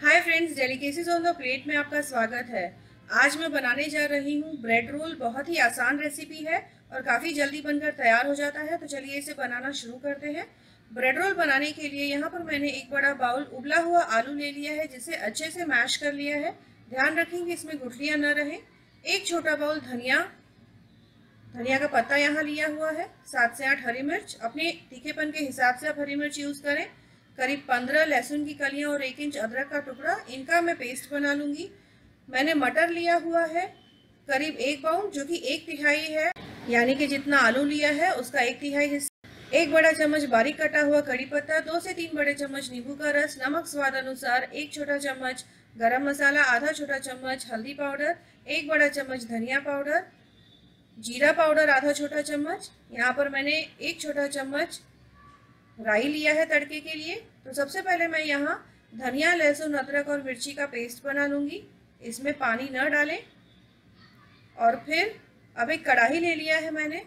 Hi friends, delicacies on the plate में आपका स्वागत है। आज मैं बनाने जा रही हूँ ब्रेड रोल। बहुत ही आसान रेसिपी है और काफ़ी जल्दी बनकर तैयार हो जाता है। तो चलिए इसे बनाना शुरू करते हैं। ब्रेड रोल बनाने के लिए यहाँ पर मैंने एक बड़ा बाउल उबला हुआ आलू ले लिया है, जिसे अच्छे से मैश कर लिया है। ध्यान रखें कि इसमें गुठलियाँ न रहें। एक छोटा बाउल धनिया का पत्ता यहाँ लिया हुआ है। 7 से 8 हरी मिर्च, अपने तीखेपन के हिसाब से आप हरी मिर्च यूज़ करें। करीब 15 लहसुन की कलियां और 1 इंच अदरक का टुकड़ा, इनका मैं पेस्ट बना लूँगी। मैंने मटर लिया हुआ है करीब 1 पाउंड, जो कि 1/3 है, यानी कि जितना आलू लिया है उसका 1/3 हिस्सा। 1 बड़ा चम्मच बारीक कटा हुआ कड़ी पत्ता, 2 से 3 बड़े चम्मच नींबू का रस, नमक स्वाद अनुसार, 1 छोटा चम्मच गरम मसाला, आधा छोटा चम्मच हल्दी पाउडर, 1 बड़ा चम्मच धनिया पाउडर, जीरा पाउडर आधा छोटा चम्मच। यहाँ पर मैंने 1 छोटा चम्मच राई लिया है तड़के के लिए। तो सबसे पहले मैं यहाँ धनिया, लहसुन, अदरक और मिर्ची का पेस्ट बना लूँगी। इसमें पानी न डालें। और फिर अब एक कढ़ाई ले लिया है मैंने,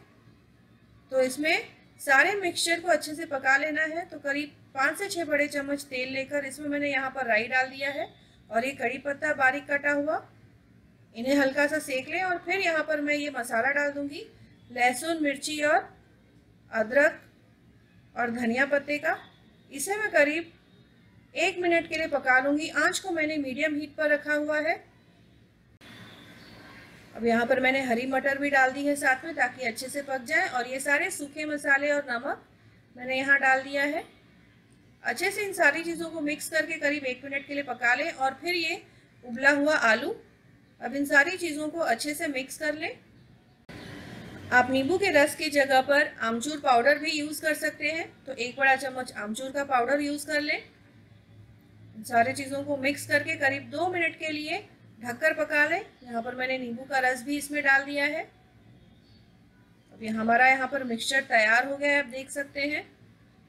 तो इसमें सारे मिक्सचर को अच्छे से पका लेना है। तो करीब 5 से 6 बड़े चम्मच तेल लेकर इसमें मैंने यहाँ पर राई डाल दिया है और ये कड़ी पत्ता बारीक कटा हुआ, इन्हें हल्का सा सेक लें। और फिर यहाँ पर मैं ये मसाला डाल दूँगी, लहसुन, मिर्ची और अदरक और धनिया पत्ते का। इसे मैं करीब 1 मिनट के लिए पका लूँगी। आंच को मैंने मीडियम हीट पर रखा हुआ है। अब यहाँ पर मैंने हरी मटर भी डाल दी है साथ में, ताकि अच्छे से पक जाए। और ये सारे सूखे मसाले और नमक मैंने यहाँ डाल दिया है। अच्छे से इन सारी चीज़ों को मिक्स करके करीब 1 मिनट के लिए पका लें। और फिर ये उबला हुआ आलू, अब इन सारी चीज़ों को अच्छे से मिक्स कर लें। आप नींबू के रस की जगह पर आमचूर पाउडर भी यूज़ कर सकते हैं, तो 1 बड़ा चम्मच आमचूर का पाउडर यूज़ कर लें। सारी चीज़ों को मिक्स करके करीब 2 मिनट के लिए ढककर पका लें। यहाँ पर मैंने नींबू का रस भी इसमें डाल दिया है। अब ये हमारा यहाँ पर मिक्सचर तैयार हो गया है, आप देख सकते हैं।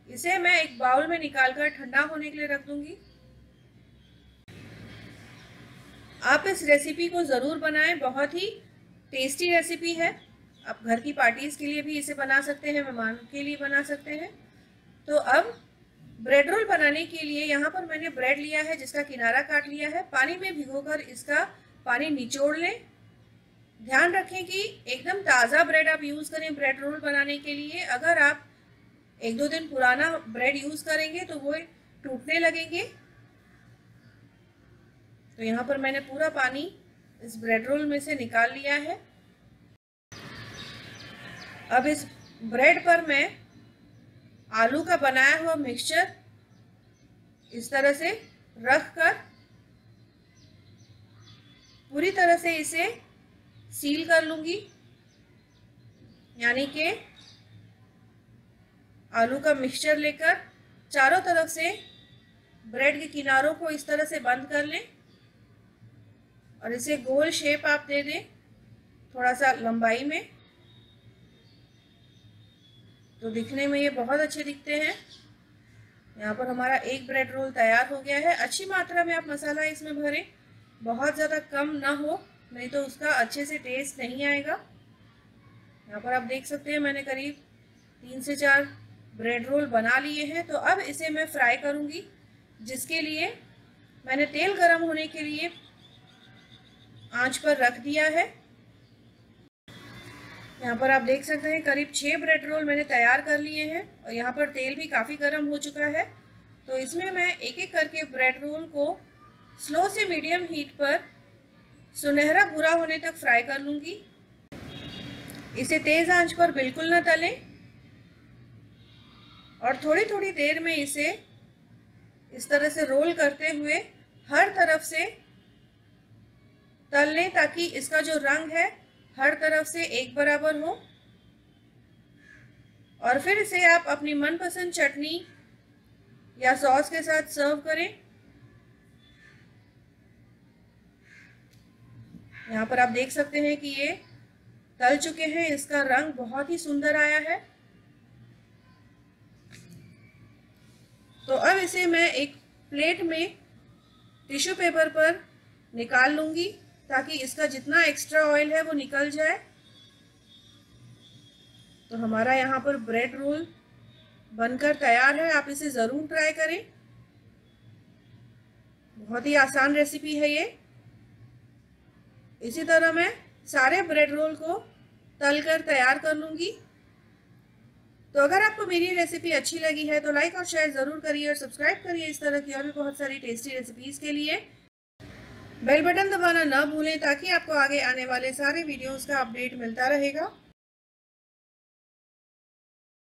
इसे मैं एक बाउल में निकालकर ठंडा होने के लिए रख दूँगी। आप इस रेसिपी को ज़रूर बनाएं, बहुत ही टेस्टी रेसिपी है। आप घर की पार्टीज़ के लिए भी इसे बना सकते हैं, मेहमान के लिए बना सकते हैं। तो अब ब्रेड रोल बनाने के लिए यहाँ पर मैंने ब्रेड लिया है, जिसका किनारा काट लिया है। पानी में भिगोकर इसका पानी निचोड़ लें। ध्यान रखें कि एकदम ताज़ा ब्रेड आप यूज़ करें ब्रेड रोल बनाने के लिए। अगर आप 1-2 दिन पुराना ब्रेड यूज़ करेंगे तो वो टूटने लगेंगे। तो यहाँ पर मैंने पूरा पानी इस ब्रेड रोल में से निकाल लिया है। अब इस ब्रेड पर मैं आलू का बनाया हुआ मिक्सचर इस तरह से रखकर पूरी तरह से इसे सील कर लूँगी, यानी कि आलू का मिक्सचर लेकर चारों तरफ से ब्रेड के किनारों को इस तरह से बंद कर लें और इसे गोल शेप आप दे दें, थोड़ा सा लंबाई में। तो दिखने में ये बहुत अच्छे दिखते हैं। यहाँ पर हमारा एक ब्रेड रोल तैयार हो गया है। अच्छी मात्रा में आप मसाला इसमें भरें, बहुत ज़्यादा कम ना हो, नहीं तो उसका अच्छे से टेस्ट नहीं आएगा। यहाँ पर आप देख सकते हैं मैंने करीब 3 से 4 ब्रेड रोल बना लिए हैं। तो अब इसे मैं फ्राई करूँगी, जिसके लिए मैंने तेल गरम होने के लिए आंच पर रख दिया है। यहाँ पर आप देख सकते हैं करीब 6 ब्रेड रोल मैंने तैयार कर लिए हैं और यहाँ पर तेल भी काफ़ी गर्म हो चुका है। तो इसमें मैं एक एक करके ब्रेड रोल को स्लो से मीडियम हीट पर सुनहरा भूरा होने तक फ्राई कर लूँगी। इसे तेज़ आंच पर बिल्कुल न तलें और थोड़ी थोड़ी देर में इसे इस तरह से रोल करते हुए हर तरफ से तल लें, ताकि इसका जो रंग है हर तरफ से एक बराबर हो। और फिर इसे आप अपनी मनपसंद चटनी या सॉस के साथ सर्व करें। यहाँ पर आप देख सकते हैं कि ये तल चुके हैं, इसका रंग बहुत ही सुंदर आया है। तो अब इसे मैं एक प्लेट में टिश्यू पेपर पर निकाल लूँगी, ताकि इसका जितना एक्स्ट्रा ऑयल है वो निकल जाए। तो हमारा यहाँ पर ब्रेड रोल बनकर तैयार है। आप इसे ज़रूर ट्राई करें। बहुत ही आसान रेसिपी है ये। इसी तरह मैं सारे ब्रेड रोल को तल कर तैयार कर लूँगी। तो अगर आपको मेरी रेसिपी अच्छी लगी है तो लाइक और शेयर ज़रूर करिए और सब्सक्राइब करिए इस तरह की और भी बहुत सारी टेस्टी रेसिपीज़ के लिए। बेल बटन दबाना ना भूलें ताकि आपको आगे आने वाले सारे वीडियोस का अपडेट मिलता रहेगा।